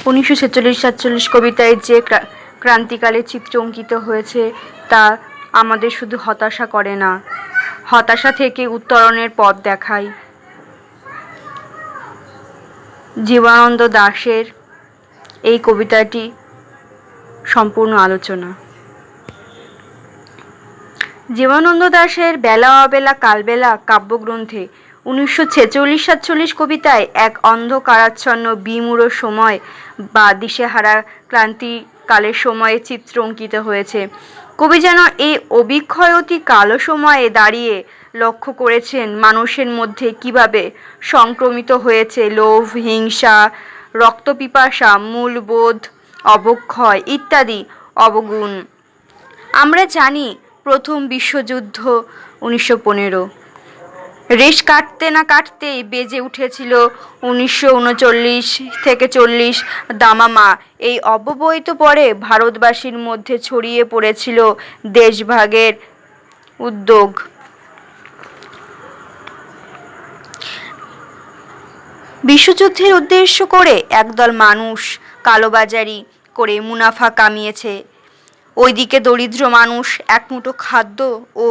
1946-47 কবিতায় যে ক্রান্তিকালের চিত্র অঙ্কিত হয়েছে তা আমাদের শুধু হতাশা করে না, হতাশা থেকে উত্তরণের পথ দেখায়। জীবনানন্দ দাশের এই কবিতাটি সম্পূর্ণ আলোচনা। জীবনানন্দ দাশের বেলা অবেলা কালবেলা কাব্যগ্রন্থে 1946-47 কবিতায় এক অন্ধকারাচ্ছন্ন বিমূঢ় সময় বা দিশেহারা ক্রান্তিকালের সময়ে চিত্র অঙ্কিত হয়েছে। কবি যেন এই অবিক্ষয় অতি কালো সময়ে দাঁড়িয়ে লক্ষ্য করেছেন মানুষের মধ্যে কিভাবে সংক্রমিত হয়েছে লোভ, হিংসা, রক্তপিপাসা, মূল্যবোধ অবক্ষয় ইত্যাদি অবগুণ। আমরা জানি প্রথম বিশ্বযুদ্ধ 1915, রেশ কাটতে না কাটতেই বেজে উঠেছিল 1939-40 দামামা। এই অব্যবহিত পরে ভারতবাসীর মধ্যে ছড়িয়ে পড়েছিল দেশভাগের উদ্যোগ। বিশ্বযুদ্ধের উদ্দেশ্য করে একদল মানুষ কালোবাজারি করে মুনাফা কামিয়েছে। ওইদিকে দরিদ্র মানুষ একমুঠো খাদ্য ও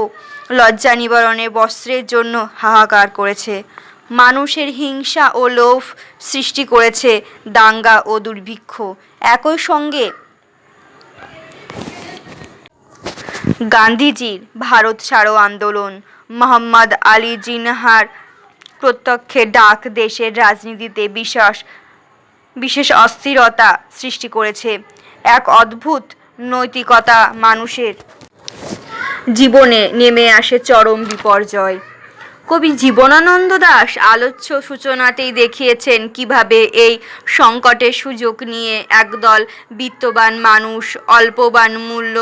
লজ্জা নিবারণের বস্ত্রের জন্য হাহাকার করেছে। মানুষের হিংসা ও লোভ সৃষ্টি করেছে দাঙ্গা ও দুর্ভিক্ষ। একই সঙ্গে গান্ধীজির ভারত ছাড়ো আন্দোলন, মোহাম্মদ আলী জিন্নাহর প্রত্যক্ষে ডাক দেশের রাজনীতিতে বিশেষ অস্থিরতা সৃষ্টি করেছে। এক অদ্ভুত নৈতিকতা মানুষের জীবনে নেমে আসে চরম বিপর্যয়। কবি জীবনানন্দ দাশ আলোচ্য সূচনাতেই দেখিয়েছেন কিভাবে এই সংকটের সুযোগ নিয়ে একদল বিত্তবান মানুষ অল্পবান মূল্য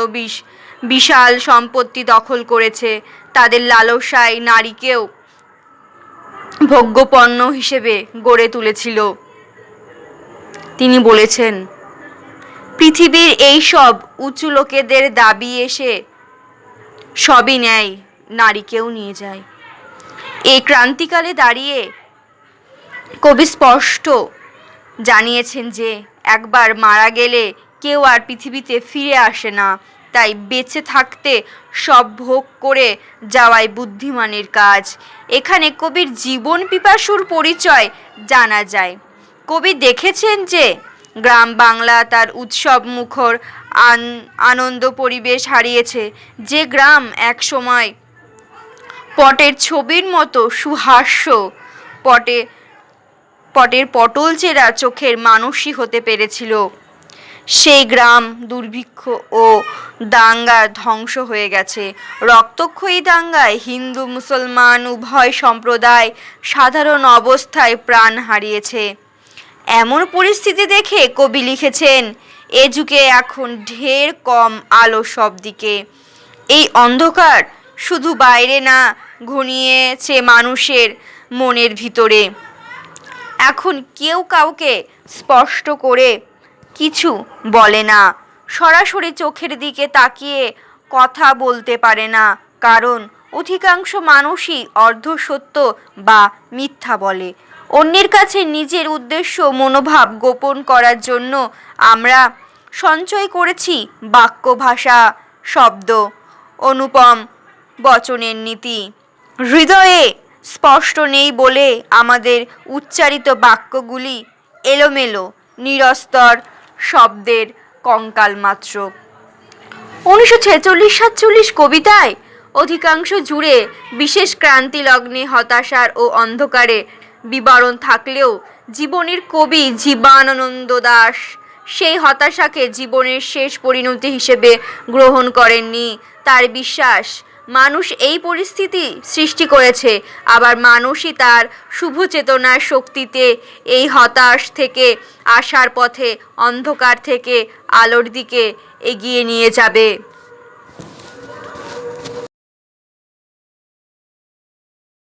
বিশাল সম্পত্তি দখল করেছে। তাদের লালসায় নারীকেও ভোগ্যপণ্য হিসেবে গড়ে তুলেছিল। তিনি বলেছেন, পৃথিবীর এই সব উঁচু লোকেদের দাবি এসে সবই নেয়, নারীকেও নিয়ে যায়। এই ক্রান্তিকালে দাঁড়িয়ে কবি স্পষ্ট জানিয়েছেন যে একবার মারা গেলে কেউ আর পৃথিবীতে ফিরে আসে না। তাই বেঁচে থাকতে সব ভোগ করে যাওয়াই বুদ্ধিমানের কাজ। এখানে কবির জীবন পিপাসুর পরিচয় জানা যায়। কবি দেখেছেন যে গ্রাম বাংলা তার উৎসব মুখর আনন্দ পরিবেশ হারিয়েছে। যে গ্রাম এক সময় পটের ছবির মতো সুহাস্য, পটের পটল চেরা চোখের মানুষই হতে পেরেছিল, সেই গ্রাম দুর্ভিক্ষ ও দাঙ্গার ধ্বংস হয়ে গেছে। রক্তক্ষয়ী দাঙ্গায় হিন্দু মুসলমান উভয় সম্প্রদায় সাধারণ অবস্থায় প্রাণ হারিয়েছে। এমন পরিস্থিতি দেখে কবি লিখেছেন, এ যুগে এখন ঢের কম আলো সব দিকে। এই অন্ধকার শুধু বাইরে না, ঘনিয়েছে মানুষের মনের ভিতরে। এখন কেউ কাউকে স্পষ্ট করে কিছু বলে না, সরাসরি চোখের দিকে তাকিয়ে কথা বলতে পারে না, কারণ অধিকাংশ মানুষই অর্ধসত্য বা মিথ্যা বলে। অন্যের কাছে নিজের উদ্দেশ্য মনোভাব গোপন করার জন্য আমরা সঞ্চয় করেছি বাক্য, ভাষা, শব্দ, অনুপম বচনের নীতি। হৃদয়ে স্পষ্ট নেই বলে আমাদের উচ্চারিত বাক্যগুলি এলোমেলো, নিরস্তর শব্দের কঙ্কাল মাত্র। 1946-47 কবিতায় অধিকাংশ জুড়ে বিশেষ ক্রান্তি লগ্নে হতাশার ও অন্ধকারে বিবরণ থাকলেও জীবনের কবি জীবনানন্দ দাশ সেই হতাশাকে জীবনের শেষ পরিণতি হিসেবে গ্রহণ করেননি। তার বিশ্বাস, মানুষ এই পরিস্থিতি সৃষ্টি করেছে, আবার মানুষই তার শুভ চেতনার শক্তিতে এই হতাশ থেকে আশার পথে, অন্ধকার থেকে আলোর দিকে এগিয়ে নিয়ে যাবে।